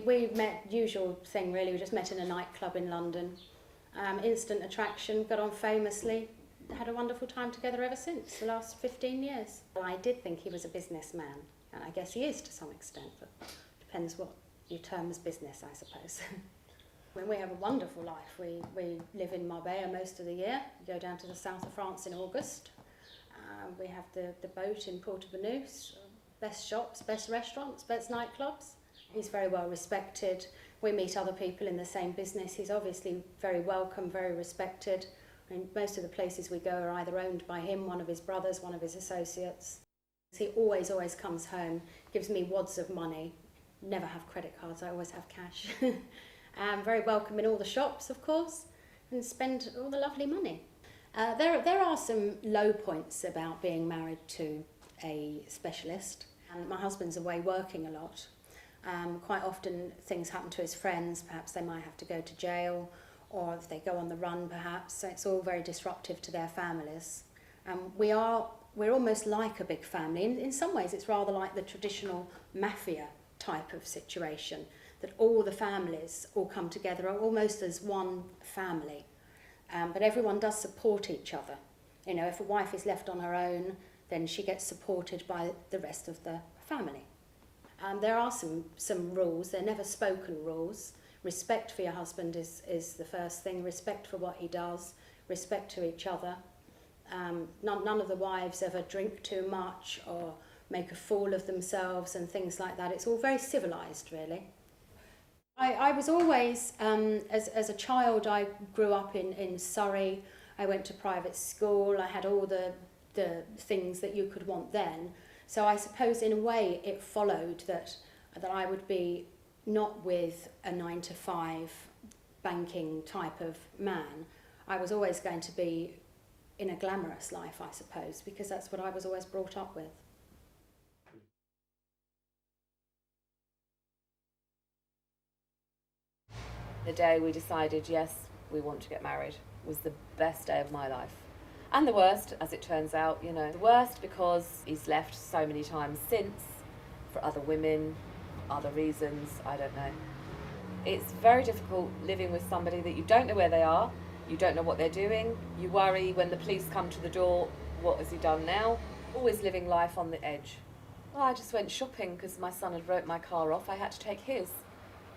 We met, usual thing really, we just met in a nightclub in London. Instant attraction, got on famously, had a wonderful time together ever since, the last 15 years. Well, I did think he was a businessman, and I guess he is to some extent, but depends what you term as business, I suppose. When we have a wonderful life, we live in Marbella most of the year, we go down to the south of France in August. We have the boat in Porto Banús, best shops, best restaurants, best nightclubs. He's very well respected. We meet other people in the same business. He's obviously very welcome, very respected. And most of the places we go are either owned by him, one of his brothers, one of his associates. He always comes home, gives me wads of money. Never have credit cards, I always have cash. Very welcome in all the shops, of course, and spend all the lovely money. There are some low points about being married to a specialist. And my husband's away working a lot. Quite often things happen to his friends, perhaps they might have to go to jail, or if they go on the run perhaps, so it's all very disruptive to their families. We're almost like a big family. In some ways it's rather like the traditional mafia type of situation, that all the families all come together almost as one family. But everyone does support each other. You know, if a wife is left on her own, then she gets supported by the rest of the family. There are some rules, they're never spoken rules. Respect for your husband is the first thing, respect for what he does, respect to each other. None of the wives ever drink too much or make a fool of themselves and things like that. It's all very civilised, really. I was always, as a child, I grew up in Surrey. I went to private school, I had all the things that you could want then. So I suppose in a way it followed that I would be not with a 9-to-5 banking type of man. I was always going to be in a glamorous life, I suppose, because that's what I was always brought up with. The day we decided, yes, we want to get married, was the best day of my life. And the worst, as it turns out, you know. The worst because he's left so many times since, for other women, other reasons, I don't know. It's very difficult living with somebody that you don't know where they are, you don't know what they're doing, you worry when the police come to the door, what has he done now? Always living life on the edge. Well, I just went shopping because my son had wrote my car off, I had to take his.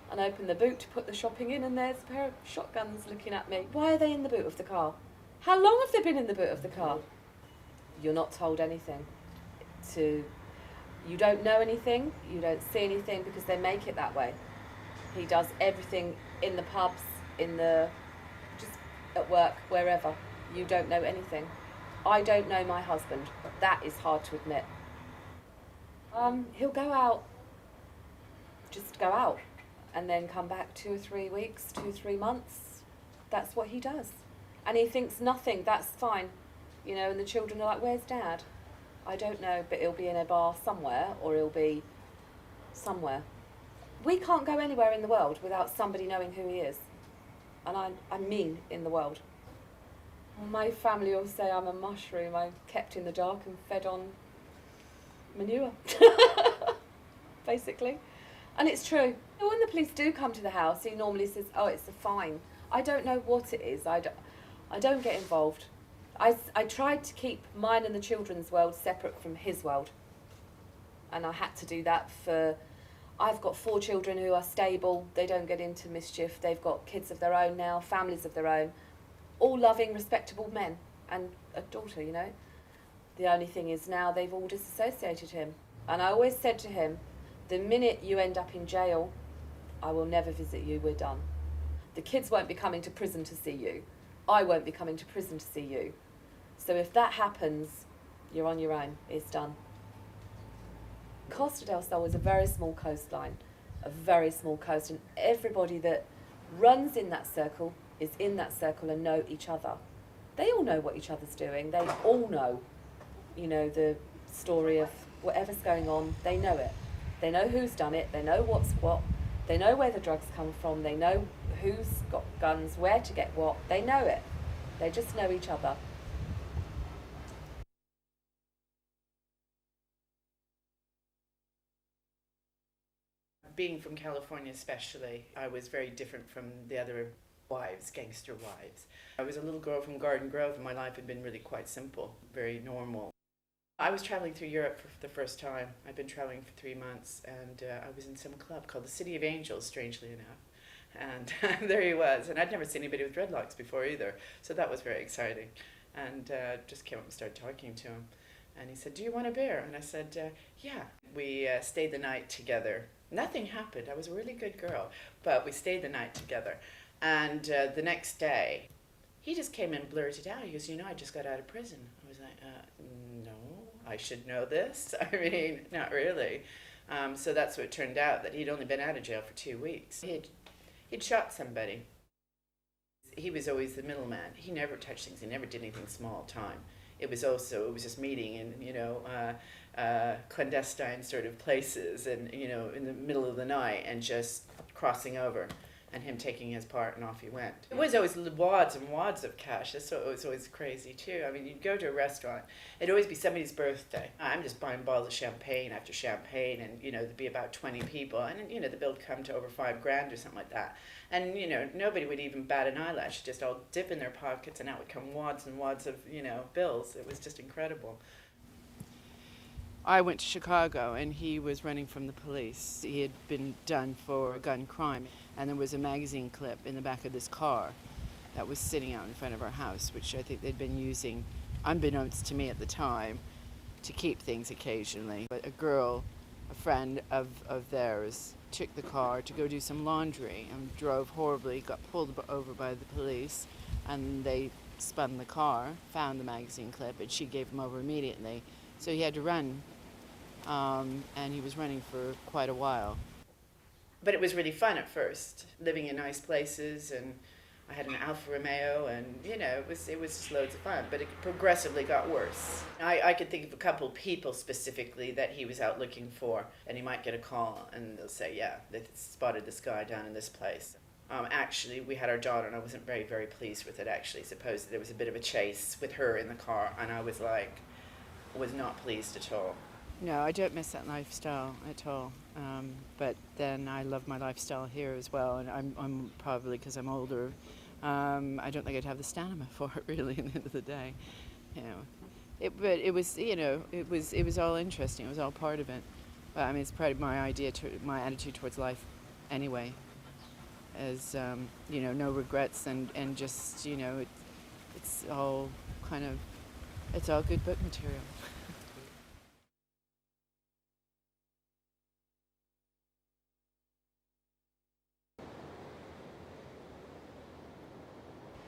And I opened the boot to put the shopping in, and there's a pair of shotguns looking at me. Why are they in the boot of the car? How long have they been in the boot of the car? You're not told anything. You don't know anything, you don't see anything, because they make it that way. He does everything in the pubs, just at work, wherever. You don't know anything. I don't know my husband. That is hard to admit. He'll go out, just go out, and then come back 2 or 3 weeks, 2 or 3 months. That's what he does. And he thinks nothing, that's fine. You know, and the children are like, where's Dad? I don't know, but he'll be in a bar somewhere, or he'll be somewhere. We can't go anywhere in the world without somebody knowing who he is. And I mean in the world. My family all say I'm a mushroom. I'm kept in the dark and fed on manure, basically. And it's true. When the police do come to the house, he normally says, oh, it's a fine. I don't know what it is. I don't get involved. I tried to keep mine and the children's world separate from his world. And I had to do that I've got 4 children who are stable. They don't get into mischief. They've got kids of their own now, families of their own. All loving, respectable men. And a daughter, you know. The only thing is now they've all disassociated him. And I always said to him, the minute you end up in jail, I will never visit you, we're done. The kids won't be coming to prison to see you. I won't be coming to prison to see you. So if that happens, you're on your own, it's done. Costa del Sol is a very small coastline, a very small coast, and everybody that runs in that circle is in that circle and know each other. They all know what each other's doing, they all know, you know, the story of whatever's going on, they know it. They know who's done it, they know what's what, they know where the drugs come from, they know who's got guns, where to get what, they know it. They just know each other. being from California especially, I was very different from the other wives, gangster wives. I was a little girl from Garden Grove, and my life had been really quite simple, very normal. I was traveling through Europe for the first time. I'd been traveling for 3 months, and I was in some club called the City of Angels, strangely enough. And there he was, and I'd never seen anybody with dreadlocks before either, so that was very exciting. And just came up and started talking to him. And he said, "Do you want a beer?" And I said, "Yeah." We stayed the night together. Nothing happened. I was a really good girl, but we stayed the night together. And the next day, he just came in and blurted out. He goes, "I just got out of prison." I was like, "No, I should know this." I mean, not really. So that's what it turned out, that he'd only been out of jail for 2 weeks. He'd shot somebody. He was always the middleman. He never touched things. He never did anything small time. It was just meeting in, clandestine sort of places and, in the middle of the night and just crossing over and him taking his part and off he went. It was always wads and wads of cash. It was always crazy too. I mean, you'd go to a restaurant, it'd always be somebody's birthday. I'm just buying bottles of champagne after champagne and, there'd be about 20 people and, the bill would come to over $5,000 or something like that. And, nobody would even bat an eyelash, just all dip in their pockets and out would come wads and wads of, bills. It was just incredible. I went to Chicago and he was running from the police. He had been done for a gun crime, and there was a magazine clip in the back of this car that was sitting out in front of our house, which I think they'd been using, unbeknownst to me at the time, to keep things occasionally. But a girl, a friend of theirs, took the car to go do some laundry and drove horribly, got pulled over by the police, and they spun the car, found the magazine clip, and she gave him over immediately. So he had to run, and he was running for quite a while. But it was really fun at first, living in nice places, and I had an Alfa Romeo, and it was just loads of fun. But it progressively got worse. I could think of a couple people specifically that he was out looking for, and he might get a call, and they'll say, "Yeah, they spotted this guy down in this place." Actually, we had our daughter, and I wasn't very, very pleased with it. Actually, supposedly there was a bit of a chase with her in the car, and I was not pleased at all. No, I don't miss that lifestyle at all. But then I love my lifestyle here as well, and I'm probably, because I'm older, I don't think I'd have the stamina for it really at the end of the day. But it was all interesting. It was all part of it. But I mean, it's part of my my attitude towards life, anyway. As no regrets and just it's all it's all good book material.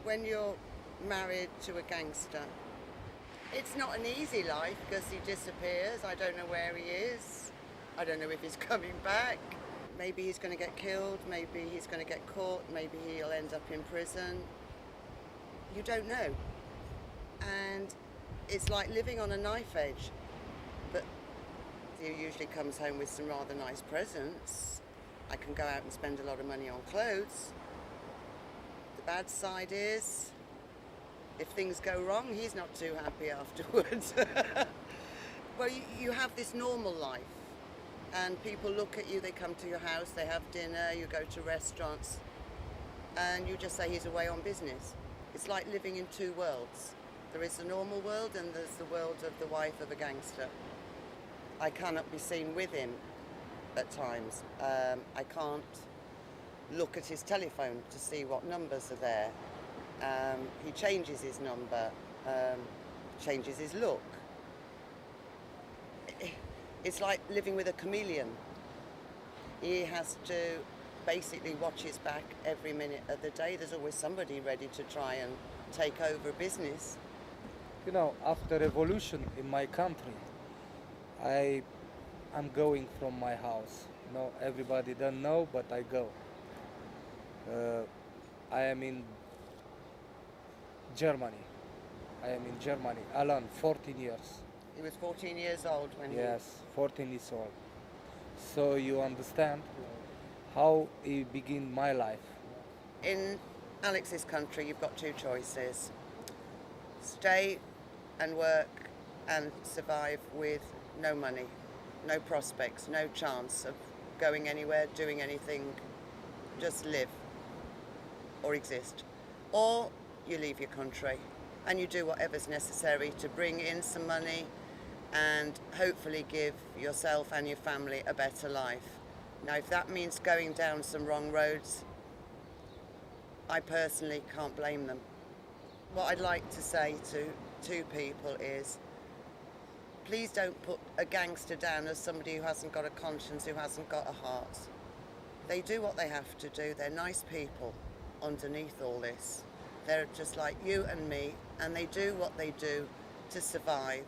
When you're married to a gangster, it's not an easy life because he disappears. I don't know where he is. I don't know if he's coming back. Maybe he's going to get killed, maybe he's going to get caught, maybe he'll end up in prison. You don't know. And it's like living on a knife edge. But he usually comes home with some rather nice presents. I can go out and spend a lot of money on clothes. The bad side is, if things go wrong, he's not too happy afterwards. Well, you have this normal life, and people look at you, they come to your house, they have dinner, you go to restaurants, and you just say he's away on business. It's like living in two worlds. There is the normal world and there's the world of the wife of a gangster. I cannot be seen with him at times. I can't look at his telephone to see what numbers are there. He changes his number, changes his look. It's like living with a chameleon. He has to basically watch his back every minute of the day. There's always somebody ready to try and take over business. After revolution in my country, I'm going from my house. Everybody don't know, but I go. I am in Germany. Alone, 14 years. He was 14 years old when Yes, 14 years old. So you understand how it began my life. In Alex's country, you've got two choices. Stay and work and survive with no money, no prospects, no chance of going anywhere, doing anything. Just live or exist. Or you leave your country and you do whatever's necessary to bring in some money and hopefully give yourself and your family a better life. Now, if that means going down some wrong roads, I personally can't blame them. What I'd like to say to people is, please don't put a gangster down as somebody who hasn't got a conscience, who hasn't got a heart. They do what they have to do. They're nice people underneath all this. They're just like you and me, and they do what they do to survive.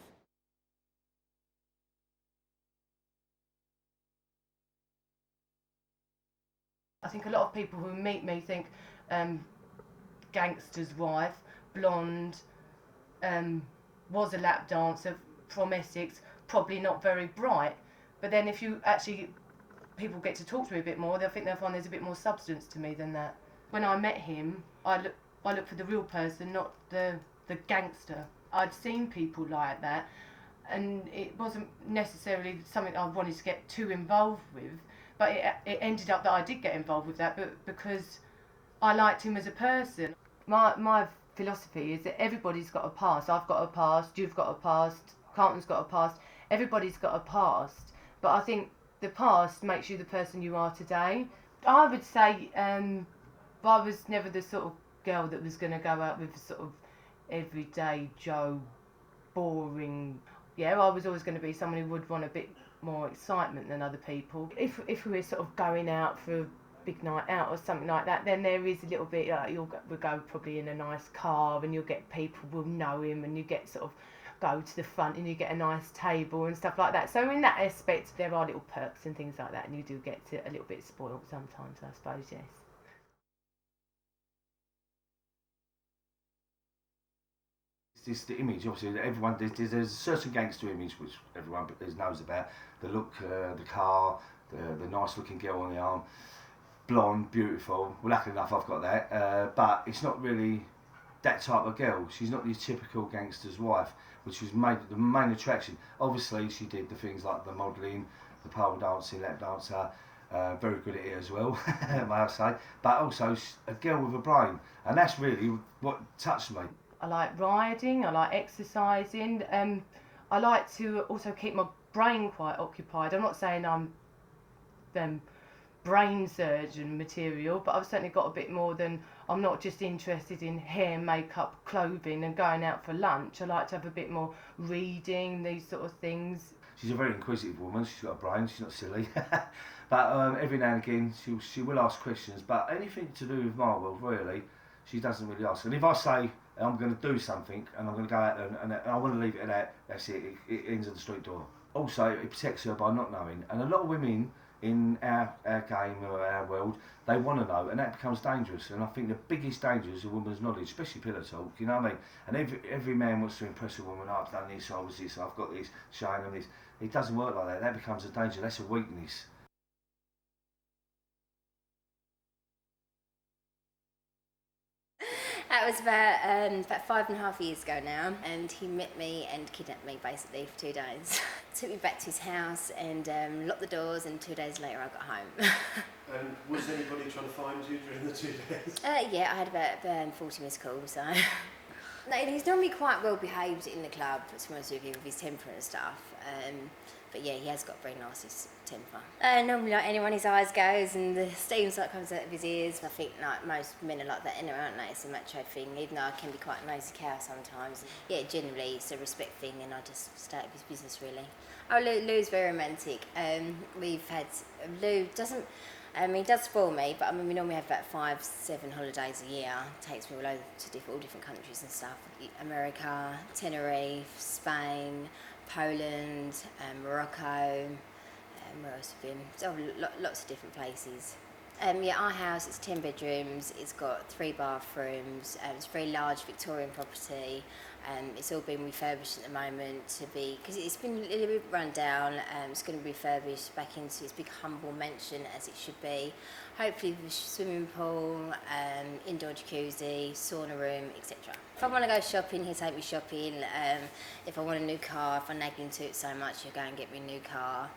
I think a lot of people who meet me think Gangster's Wife, blonde, was a lap dancer from Essex, probably not very bright. But then if you actually, people get to talk to me a bit more, they'll find there's a bit more substance to me than that. When I met him, I looked for the real person, not the gangster. I'd seen people like that, and it wasn't necessarily something I wanted to get too involved with, but it ended up that I did get involved with that, but because I liked him as a person. My philosophy is that everybody's got a past. I've got a past, you've got a past, Carlton's got a past, everybody's got a past, but I think the past makes you the person you are today. I would say I was never the sort of girl that was going to go out with sort of everyday Joe, boring. Yeah, I was always going to be someone who would want a bit more excitement than other people. If we were sort of going out for a big night out or something like that, then there is a little bit like we'll go probably in a nice car, and you'll get people will know him, and you get sort of go to the front and you get a nice table and stuff like that. So in that aspect, there are little perks and things like that, and you do get a little bit spoiled sometimes, I suppose, yes. It's the image, obviously, that everyone, there's a certain gangster image which everyone knows about. The look, the car, the nice looking girl on the arm, blonde, beautiful. Well, luckily enough I've got that, but it's not really that type of girl. She's not your typical gangster's wife, which was the main attraction. Obviously she did the things like the modelling, the pole dancing, lap dancer, very good at it as well, may I say, but also a girl with a brain, and that's really what touched me. I like riding, I like exercising, I like to also keep my brain quite occupied. I'm not saying I'm brain surgeon material, but I've certainly got a bit more than, I'm not just interested in hair, makeup, clothing and going out for lunch. I like to have a bit more reading, these sort of things. She's a very inquisitive woman, she's got a brain, she's not silly. But every now and again she will ask questions, but anything to do with my world, really, she doesn't really ask. And if I say I'm going to do something and I'm going to go out there and I want to leave it at that, that's it, it ends at the street door. Also, it protects her by not knowing. And a lot of women in our game or our world, they want to know, and that becomes dangerous. And I think the biggest danger is a woman's knowledge, especially pillow talk, you know what I mean? And every man wants to impress a woman, oh, I've done this, I was this, I've got this, showing them this. It doesn't work like that, that becomes a danger, that's a weakness. That was about 5.5 years ago now, and he met me and kidnapped me basically for 2 days. Took me back to his house and locked the doors, and 2 days later I got home. And was anybody trying to find you during the 2 days? Yeah, I had about 40 missed calls, so... No, he's normally quite well behaved in the club, to be honest with you, with his temper and stuff. But yeah, he has got a very nasty temper. Normally, like anyone, his eyes goes and the steam sort comes out of his ears. I think like most men are like that anyway, aren't they? It's a macho thing, even though I can be quite a nosy cow sometimes. Yeah, generally it's a respect thing, and I just stay out of his business really. Oh, Lou's very romantic. We've had Lou doesn't. He does spoil me, but I mean we normally have about 5-7 holidays a year. Takes me all over to all different countries and stuff. America, Tenerife, Spain, Poland, Morocco. Where else have we been? So lots of different places. Yeah, our house, it's 10 bedrooms, it's got 3 bathrooms, it's a very large Victorian property. It's all been refurbished at the moment to be, because it's been a little bit run down, it's going to be refurbished back into its big humble mansion as it should be. Hopefully with a swimming pool, indoor jacuzzi, sauna room, etc. If I want to go shopping, he'll take me shopping. If I want a new car, if I nag into it so much, he'll go and get me a new car.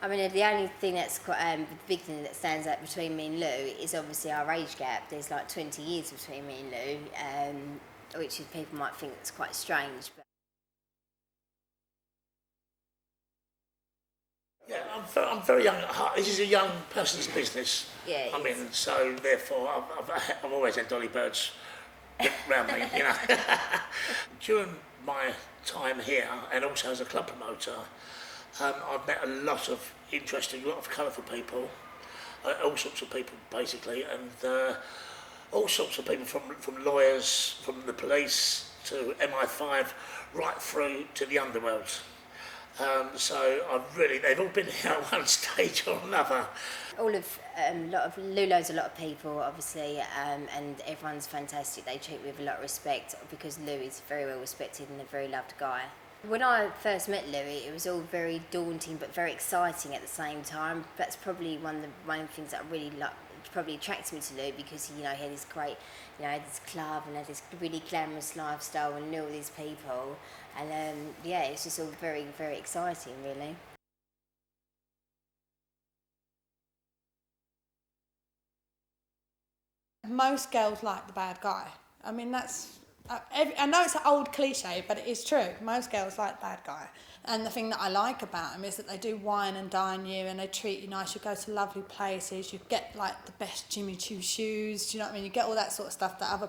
I mean, the only thing that's quite, the big thing that stands out between me and Lou is obviously our age gap. There's like 20 years between me and Lou, which is, people might think that's quite strange. But yeah, I'm very young at heart. This is a young person's business. Yeah, I mean, so therefore, I've always had dolly birds around me, you know. During my time here, and also as a club promoter, I've met a lot of interesting, a lot of colourful people, all sorts of people basically, and all sorts of people from lawyers, from the police to MI5, right through to the underworld. So they've all been here at one stage or another. Lou knows a lot of people, obviously, and everyone's fantastic. They treat me with a lot of respect because Lou is very well respected and a very loved guy. When I first met Louis, it was all very daunting but very exciting at the same time. That's probably one of the things that I really probably attracted me to Lou, because he had this great, this club and had this really glamorous lifestyle and knew all these people, and it's just all very, very exciting, really. Most girls like the bad guy. I mean, that's... I know it's an old cliche, but it is true. Most girls like the bad guy. And the thing that I like about them is that they do wine and dine you, and they treat you nice. You go to lovely places. You get like the best Jimmy Choo shoes. Do you know what I mean? You get all that sort of stuff that other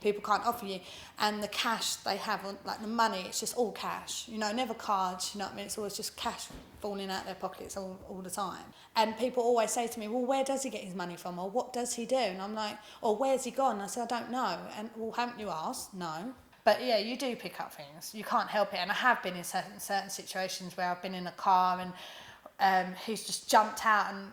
people can't offer you. And the cash they have, like the money, it's just all cash. Never cards. You know what I mean? It's always just cash falling out their pockets all the time. And people always say to me, well, where does he get his money from? Or what does he do? And I'm like, or where's he gone? And I say, I don't know. And, well, haven't you asked? No. But yeah, you do pick up things. You can't help it. And I have been in certain situations where I've been in a car and he's just jumped out and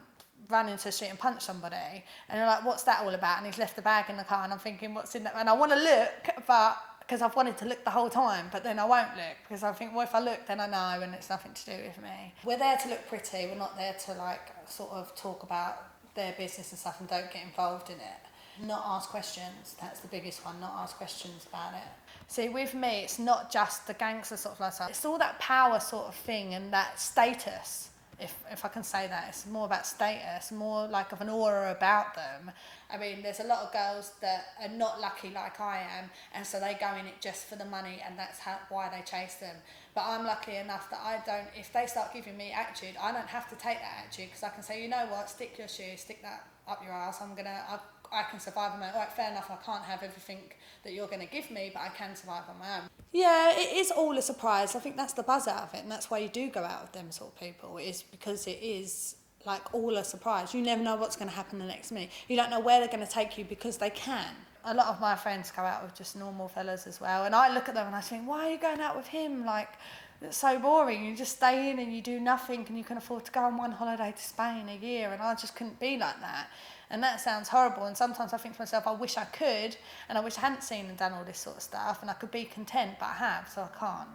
run into the street and punched somebody. And you're like, what's that all about? And he's left the bag in the car, and I'm thinking, what's in that? And I want to look, but because I've wanted to look the whole time, but then I won't look because I think, well, if I look, then I know, and it's nothing to do with me. We're there to look pretty. We're not there to sort of talk about their business and stuff and don't get involved in it. Not ask questions. That's the biggest one. Not ask questions about it. See, with me, it's not just the gangster sort of lifestyle. It's all that power sort of thing and that status, if I can say that. It's more about status, more like of an aura about them. I mean, there's a lot of girls that are not lucky like I am, and so they go in it just for the money, and that's why they chase them. But I'm lucky enough that if they start giving me attitude, I don't have to take that attitude, because I can say, you know what, stick your shoe, stick that up your ass, I can survive on my own. Right, fair enough, I can't have everything that you're going to give me, but I can survive on my own. Yeah, it is all a surprise. I think that's the buzz out of it, and that's why you do go out with them sort of people, is because it is like all a surprise. You never know what's going to happen the next minute. You don't know where they're going to take you, because they can. A lot of my friends go out with just normal fellas as well, and I look at them and I think, why are you going out with him? Like, it's so boring. You just stay in and you do nothing, and you can afford to go on one holiday to Spain a year, and I just couldn't be like that. And that sounds horrible, and sometimes I think to myself, I wish I could, and I wish I hadn't seen and done all this sort of stuff, and I could be content, but I have, so I can't.